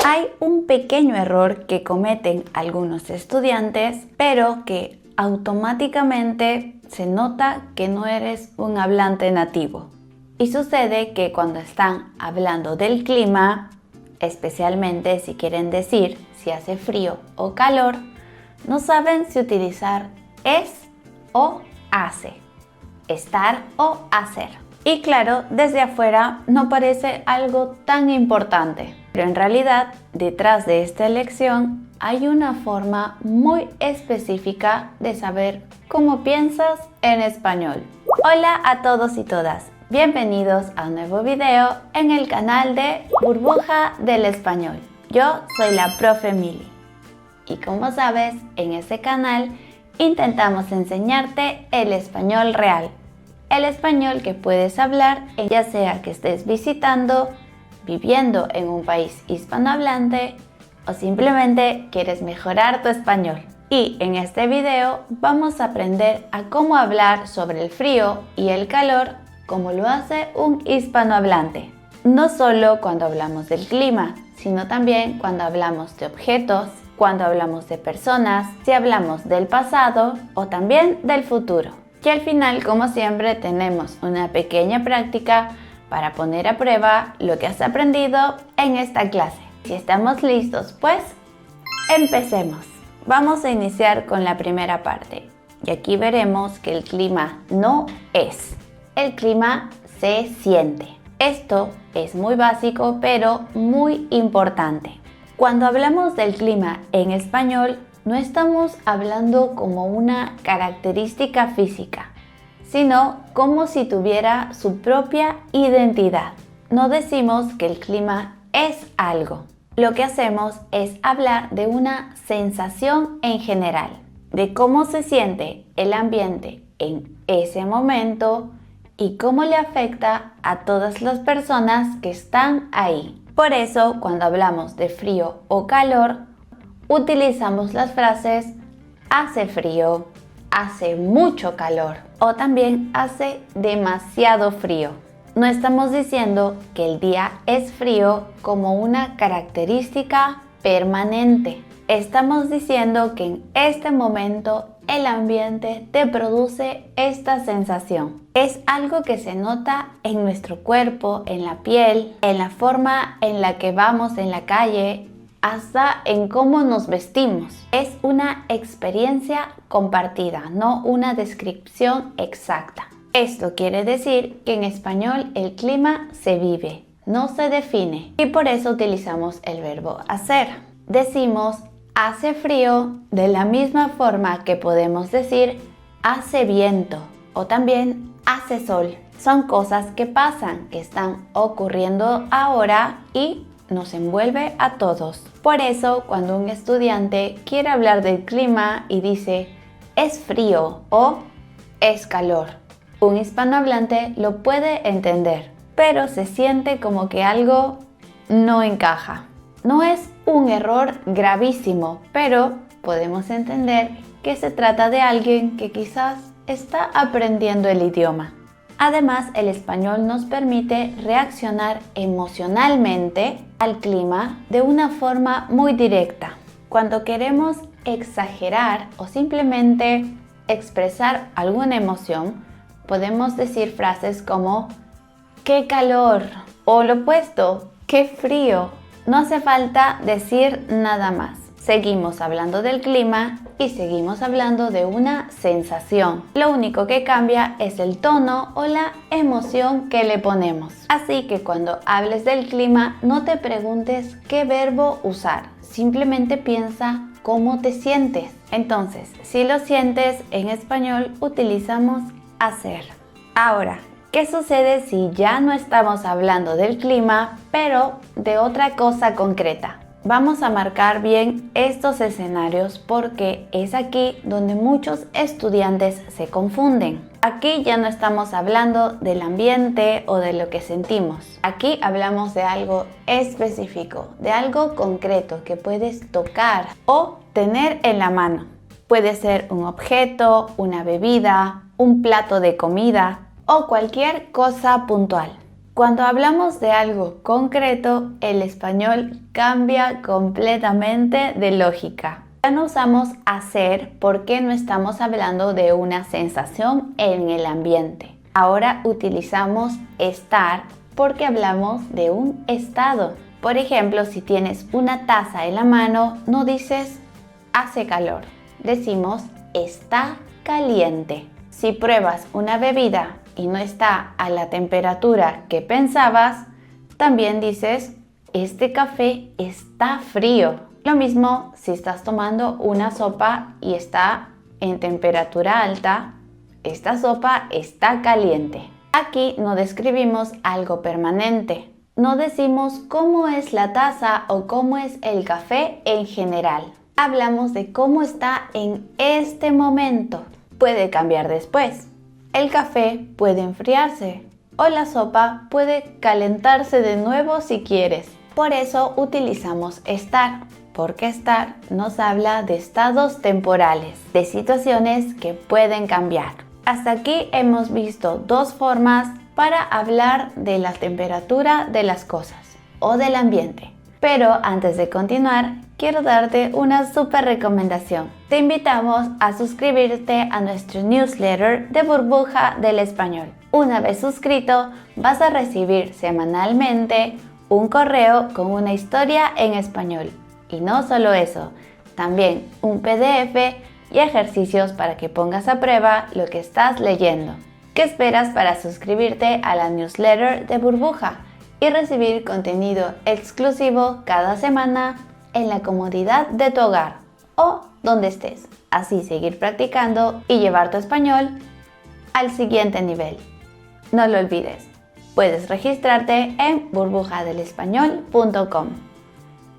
Hay un pequeño error que cometen algunos estudiantes, pero que automáticamente se nota que no eres un hablante nativo. Y sucede que cuando están hablando del clima, especialmente si quieren decir si hace frío o calor, no saben si utilizar es o hace, estar o hacer. Y claro, desde afuera no parece algo tan importante, pero en realidad detrás de esta lección hay una forma muy específica de saber cómo piensas en español. Hola a todos y todas, bienvenidos a un nuevo video en el canal de Burbuja del Español. Yo soy la profe Mili y como sabes, en este canal intentamos enseñarte el español real. El español que puedes hablar, ya sea que estés visitando, viviendo en un país hispanohablante o simplemente quieres mejorar tu español. Y en este video vamos a aprender a cómo hablar sobre el frío y el calor como lo hace un hispanohablante. No solo cuando hablamos del clima, sino también cuando hablamos de objetos, cuando hablamos de personas, si hablamos del pasado o también del futuro. Y al final, como siempre, tenemos una pequeña práctica para poner a prueba lo que has aprendido en esta clase. Si estamos listos, pues empecemos. Vamos a iniciar con la primera parte. Y aquí veremos que el clima no es. El clima se siente. Esto es muy básico, pero muy importante. Cuando hablamos del clima en español, no estamos hablando como una característica física, sino como si tuviera su propia identidad. No decimos que el clima es algo. Lo que hacemos es hablar de una sensación en general, de cómo se siente el ambiente en ese momento y cómo le afecta a todas las personas que están ahí. Por eso, cuando hablamos de frío o calor, utilizamos las frases hace frío, hace mucho calor o también hace demasiado frío. No estamos diciendo que el día es frío como una característica permanente. Estamos diciendo que en este momento el ambiente te produce esta sensación. Es algo que se nota en nuestro cuerpo, en la piel, en la forma en la que vamos en la calle, hasta en cómo nos vestimos. Es una experiencia compartida, no una descripción exacta. Esto quiere decir que en español el clima se vive, no se define, y por eso utilizamos el verbo hacer. Decimos hace frío de la misma forma que podemos decir hace viento o también hace sol. Son cosas que pasan, que están ocurriendo ahora y nos envuelve a todos. Por eso, cuando un estudiante quiere hablar del clima y dice es frío o es calor, un hispanohablante lo puede entender, pero se siente como que algo no encaja. No es un error gravísimo, pero podemos entender que se trata de alguien que quizás está aprendiendo el idioma. Además, el español nos permite reaccionar emocionalmente al clima de una forma muy directa. Cuando queremos exagerar o simplemente expresar alguna emoción, podemos decir frases como ¡qué calor! O lo opuesto, ¡qué frío! No hace falta decir nada más. Seguimos hablando del clima y seguimos hablando de una sensación. Lo único que cambia es el tono o la emoción que le ponemos. Así que cuando hables del clima, no te preguntes qué verbo usar. Simplemente piensa cómo te sientes. Entonces, si lo sientes en español, utilizamos hacer. Ahora, ¿qué sucede si ya no estamos hablando del clima, pero de otra cosa concreta? Vamos a marcar bien estos escenarios porque es aquí donde muchos estudiantes se confunden. Aquí ya no estamos hablando del ambiente o de lo que sentimos. Aquí hablamos de algo específico, de algo concreto que puedes tocar o tener en la mano. Puede ser un objeto, una bebida, un plato de comida o cualquier cosa puntual. Cuando hablamos de algo concreto, el español cambia completamente de lógica. Ya no usamos hacer porque no estamos hablando de una sensación en el ambiente. Ahora utilizamos estar porque hablamos de un estado. Por ejemplo, si tienes una taza en la mano, no dices hace calor, decimos está caliente. Si pruebas una bebida y no está a la temperatura que pensabas, también dices este café está frío. Lo mismo si estás tomando una sopa y está en temperatura alta, esta sopa está caliente. Aquí no describimos algo permanente. No decimos cómo es la taza o cómo es el café en general. Hablamos de cómo está en este momento. Puede cambiar después. El café puede enfriarse o la sopa puede calentarse de nuevo si quieres. Por eso utilizamos estar, porque estar nos habla de estados temporales, de situaciones que pueden cambiar. Hasta aquí hemos visto dos formas para hablar de la temperatura de las cosas o del ambiente. Pero antes de continuar, quiero darte una súper recomendación. Te invitamos a suscribirte a nuestro newsletter de Burbuja del Español. Una vez suscrito, vas a recibir semanalmente un correo con una historia en español. Y no solo eso, también un PDF y ejercicios para que pongas a prueba lo que estás leyendo. ¿Qué esperas para suscribirte a la newsletter de Burbuja y recibir contenido exclusivo cada semana en la comodidad de tu hogar o donde estés? Así seguir practicando y llevar tu español al siguiente nivel. No lo olvides, puedes registrarte en burbujadelespañol.com.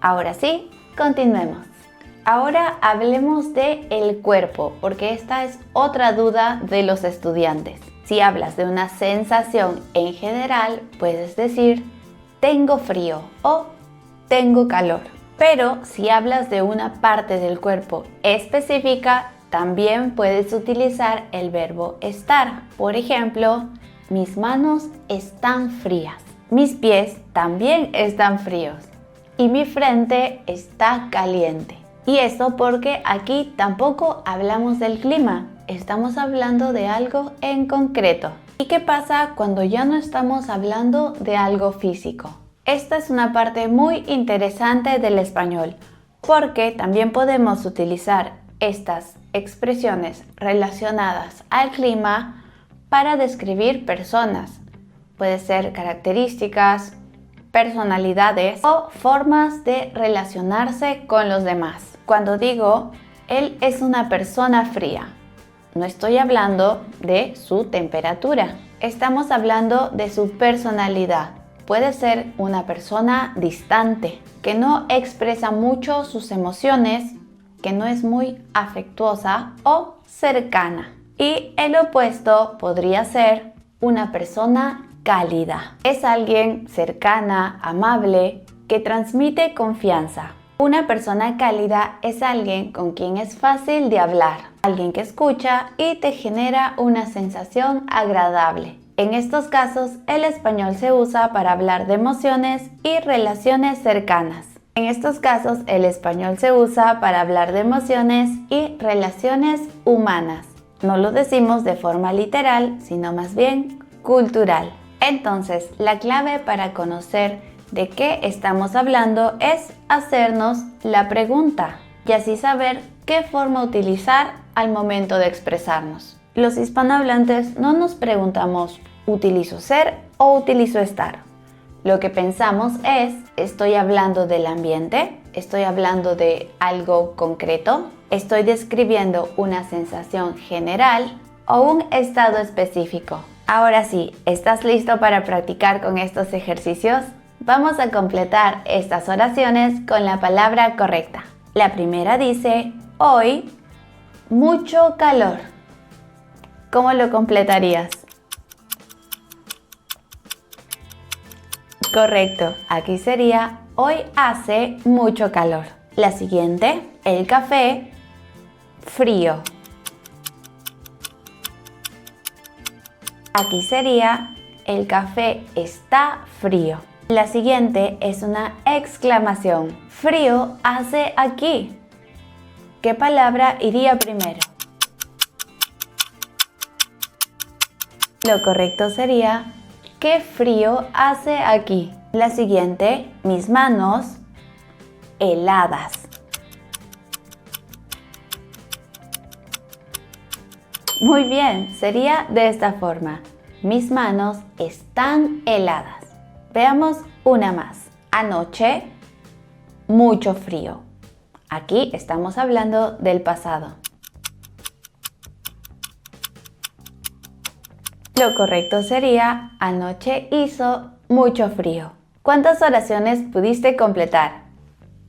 Ahora sí, continuemos. Ahora hablemos de el cuerpo, porque esta es otra duda de los estudiantes. Si hablas de una sensación en general, puedes decir tengo frío o tengo calor. Pero si hablas de una parte del cuerpo específica, también puedes utilizar el verbo estar. Por ejemplo, mis manos están frías. Mis pies también están fríos. Y mi frente está caliente. Y eso porque aquí tampoco hablamos del clima, estamos hablando de algo en concreto. ¿Y qué pasa cuando ya no estamos hablando de algo físico? Esta es una parte muy interesante del español, porque también podemos utilizar estas expresiones relacionadas al clima para describir personas. Puede ser características, personalidades o formas de relacionarse con los demás. Cuando digo, él es una persona fría, no estoy hablando de su temperatura. Estamos hablando de su personalidad. Puede ser una persona distante, que no expresa mucho sus emociones, que no es muy afectuosa o cercana. Y el opuesto podría ser una persona cálida. Es alguien cercana, amable, que transmite confianza. Una persona cálida es alguien con quien es fácil de hablar, alguien que escucha y te genera una sensación agradable. En estos casos, el español se usa para hablar de emociones y relaciones cercanas. En estos casos, el español se usa para hablar de emociones y relaciones humanas. No lo decimos de forma literal, sino más bien cultural. Entonces, la clave para conocer de qué estamos hablando es hacernos la pregunta y así saber qué forma utilizar al momento de expresarnos. Los hispanohablantes no nos preguntamos ¿utilizo ser o utilizo estar? Lo que pensamos es ¿estoy hablando del ambiente? ¿Estoy hablando de algo concreto? ¿Estoy describiendo una sensación general o un estado específico? Ahora sí, ¿estás listo para practicar con estos ejercicios? Vamos a completar estas oraciones con la palabra correcta. La primera dice, hoy, mucho calor. ¿Cómo lo completarías? Correcto, aquí sería, hoy hace mucho calor. La siguiente, el café, frío. Aquí sería, el café está frío. La siguiente es una exclamación. Frío hace aquí. ¿Qué palabra iría primero? Lo correcto sería, ¿qué frío hace aquí? La siguiente, mis manos heladas. Muy bien, sería de esta forma. Mis manos están heladas. Veamos una más. Anoche, mucho frío. Aquí estamos hablando del pasado. Lo correcto sería, anoche hizo mucho frío. ¿Cuántas oraciones pudiste completar?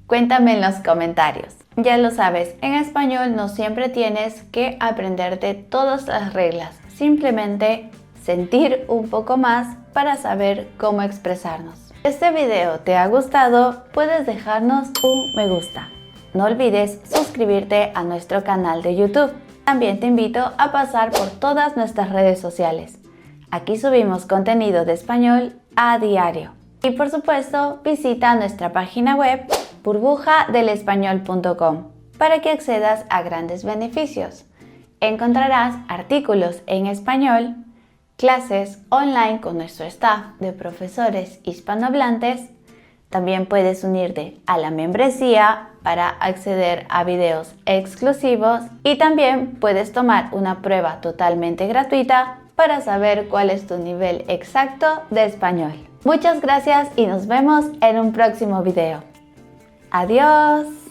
Cuéntame en los comentarios. Ya lo sabes, en español no siempre tienes que aprenderte todas las reglas. Simplemente sentir un poco más para saber cómo expresarnos. Si este video te ha gustado, puedes dejarnos un me gusta. No olvides suscribirte a nuestro canal de YouTube. También te invito a pasar por todas nuestras redes sociales. Aquí subimos contenido de español a diario. Y por supuesto, visita nuestra página web burbujadelespañol.com para que accedas a grandes beneficios. Encontrarás artículos en español, clases online con nuestro staff de profesores hispanohablantes. También puedes unirte a la membresía para acceder a videos exclusivos y también puedes tomar una prueba totalmente gratuita para saber cuál es tu nivel exacto de español. Muchas gracias y nos vemos en un próximo video. ¡Adiós!